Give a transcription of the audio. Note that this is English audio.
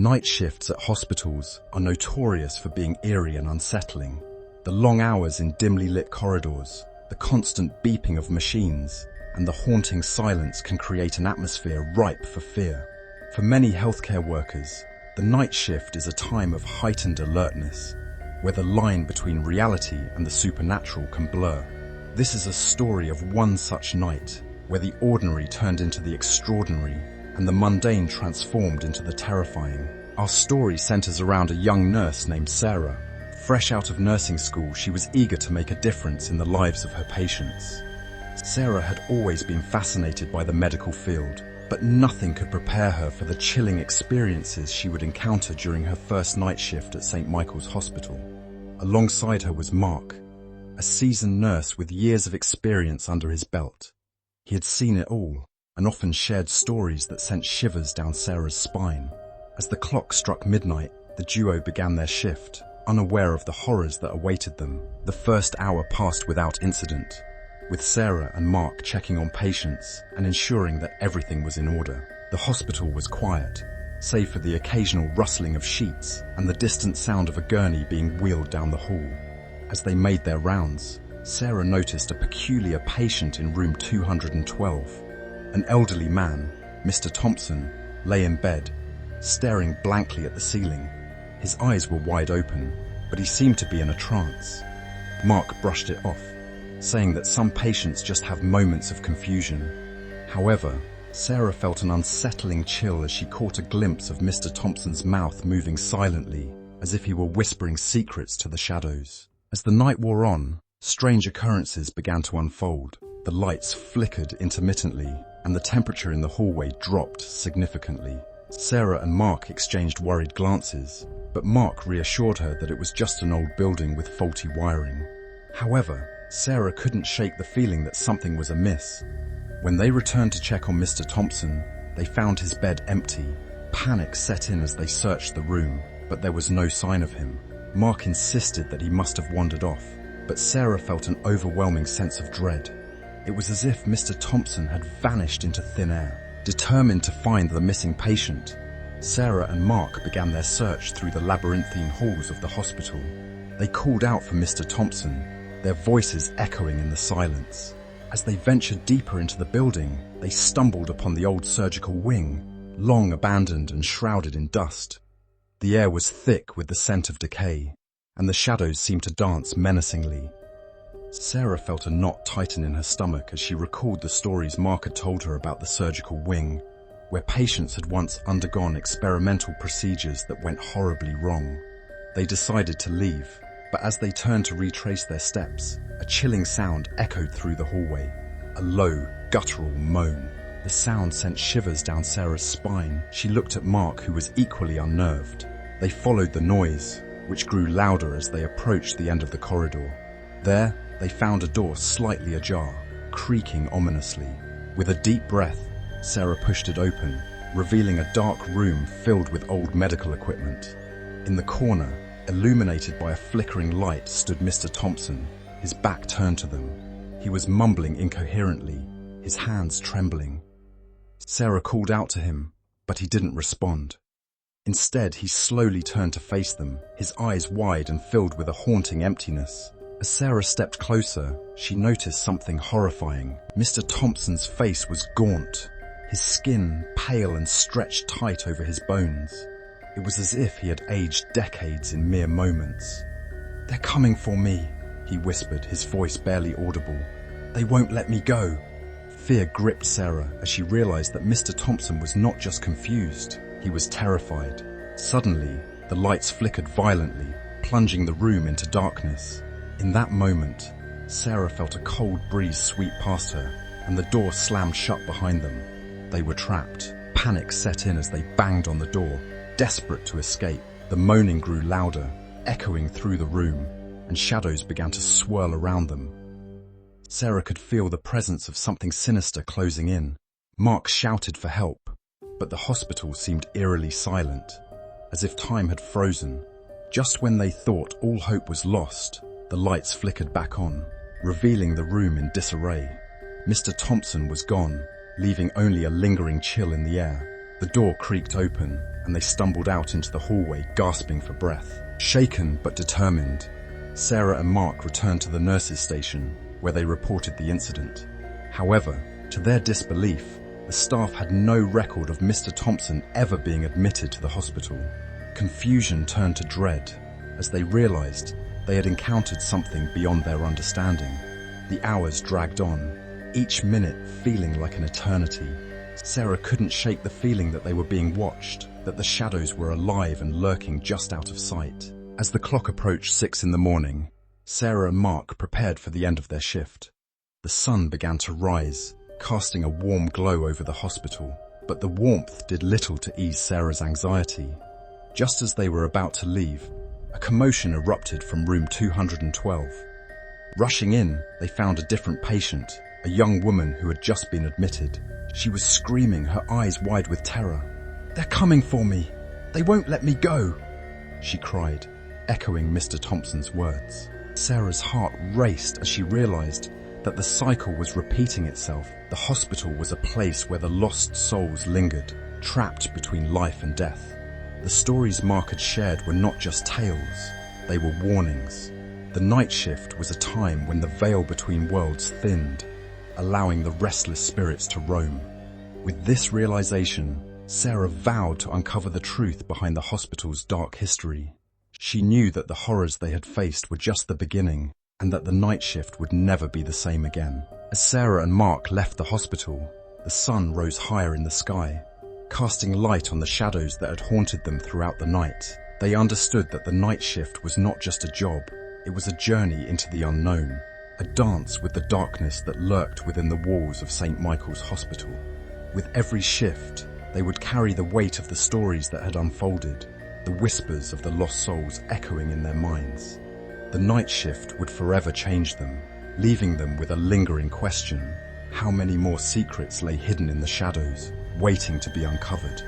Night shifts at hospitals are notorious for being eerie and unsettling. The long hours in dimly lit corridors, the constant beeping of machines, and the haunting silence can create an atmosphere ripe for fear. For many healthcare workers, the night shift is a time of heightened alertness, where the line between reality and the supernatural can blur. This is a story of one such night, where the ordinary turned into the extraordinary, and the mundane transformed into the terrifying. Our story centers around a young nurse named Sarah. Fresh out of nursing school, she was eager to make a difference in the lives of her patients. Sarah had always been fascinated by the medical field, but nothing could prepare her for the chilling experiences she would encounter during her first night shift at St. Michael's Hospital. Alongside her was Mark, a seasoned nurse with years of experience under his belt. He had seen it all, and often shared stories that sent shivers down Sarah's spine. As the clock struck midnight, the duo began their shift, unaware of the horrors that awaited them. The first hour passed without incident, with Sarah and Mark checking on patients and ensuring that everything was in order. The hospital was quiet, save for the occasional rustling of sheets and the distant sound of a gurney being wheeled down the hall. As they made their rounds, Sarah noticed a peculiar patient in room 212. An elderly man, Mr. Thompson, lay in bed, staring blankly at the ceiling. His eyes were wide open, but he seemed to be in a trance. Mark brushed it off, saying that some patients just have moments of confusion. However, Sarah felt an unsettling chill as she caught a glimpse of Mr. Thompson's mouth moving silently, as if he were whispering secrets to the shadows. As the night wore on, strange occurrences began to unfold. The lights flickered intermittently, and the temperature in the hallway dropped significantly. Sarah and Mark exchanged worried glances, but Mark reassured her that it was just an old building with faulty wiring. However, Sarah couldn't shake the feeling that something was amiss. When they returned to check on Mr. Thompson, they found his bed empty. Panic set in as they searched the room, but there was no sign of him. Mark insisted that he must have wandered off, but Sarah felt an overwhelming sense of dread. It was as if Mr. Thompson had vanished into thin air. Determined to find the missing patient, Sarah and Mark began their search through the labyrinthine halls of the hospital. They called out for Mr. Thompson, their voices echoing in the silence. As they ventured deeper into the building, they stumbled upon the old surgical wing, long abandoned and shrouded in dust. The air was thick with the scent of decay, and the shadows seemed to dance menacingly. Sarah felt a knot tighten in her stomach as she recalled the stories Mark had told her about the surgical wing, where patients had once undergone experimental procedures that went horribly wrong. They decided to leave, but as they turned to retrace their steps, a chilling sound echoed through the hallway, a low, guttural moan. The sound sent shivers down Sarah's spine. She looked at Mark, who was equally unnerved. They followed the noise, which grew louder as they approached the end of the corridor. There, they found a door slightly ajar, creaking ominously. With a deep breath, Sarah pushed it open, revealing a dark room filled with old medical equipment. In the corner, illuminated by a flickering light, stood Mr. Thompson, his back turned to them. He was mumbling incoherently, his hands trembling. Sarah called out to him, but he didn't respond. Instead, he slowly turned to face them, his eyes wide and filled with a haunting emptiness. As Sarah stepped closer, she noticed something horrifying. Mr. Thompson's face was gaunt, his skin pale and stretched tight over his bones. It was as if he had aged decades in mere moments. "They're coming for me," he whispered, his voice barely audible. "They won't let me go." Fear gripped Sarah as she realized that Mr. Thompson was not just confused, he was terrified. Suddenly, the lights flickered violently, plunging the room into darkness. In that moment, Sarah felt a cold breeze sweep past her, and the door slammed shut behind them. They were trapped. Panic set in as they banged on the door, desperate to escape. The moaning grew louder, echoing through the room, and shadows began to swirl around them. Sarah could feel the presence of something sinister closing in. Mark shouted for help, but the hospital seemed eerily silent, as if time had frozen. Just when they thought all hope was lost, the lights flickered back on, revealing the room in disarray. Mr. Thompson was gone, leaving only a lingering chill in the air. The door creaked open, and they stumbled out into the hallway, gasping for breath. Shaken but determined, Sarah and Mark returned to the nurses' station, where they reported the incident. However, to their disbelief, the staff had no record of Mr. Thompson ever being admitted to the hospital. Confusion turned to dread, as they realized they had encountered something beyond their understanding. The hours dragged on, each minute feeling like an eternity. Sarah couldn't shake the feeling that they were being watched, that the shadows were alive and lurking just out of sight. As the clock approached 6 in the morning, Sarah and Mark prepared for the end of their shift. The sun began to rise, casting a warm glow over the hospital, but the warmth did little to ease Sarah's anxiety. Just as they were about to leave, a commotion erupted from room 212. Rushing in, they found a different patient, a young woman who had just been admitted. She was screaming, her eyes wide with terror. "They're coming for me! They won't let me go!" she cried, echoing Mr. Thompson's words. Sarah's heart raced as she realized that the cycle was repeating itself. The hospital was a place where the lost souls lingered, trapped between life and death. The stories Mark had shared were not just tales, they were warnings. The night shift was a time when the veil between worlds thinned, allowing the restless spirits to roam. With this realization, Sarah vowed to uncover the truth behind the hospital's dark history. She knew that the horrors they had faced were just the beginning, and that the night shift would never be the same again. As Sarah and Mark left the hospital, the sun rose higher in the sky, casting light on the shadows that had haunted them throughout the night. They understood that the night shift was not just a job, it was a journey into the unknown, a dance with the darkness that lurked within the walls of St. Michael's Hospital. With every shift, they would carry the weight of the stories that had unfolded, the whispers of the lost souls echoing in their minds. The night shift would forever change them, leaving them with a lingering question: how many more secrets lay hidden in the shadows, waiting to be uncovered?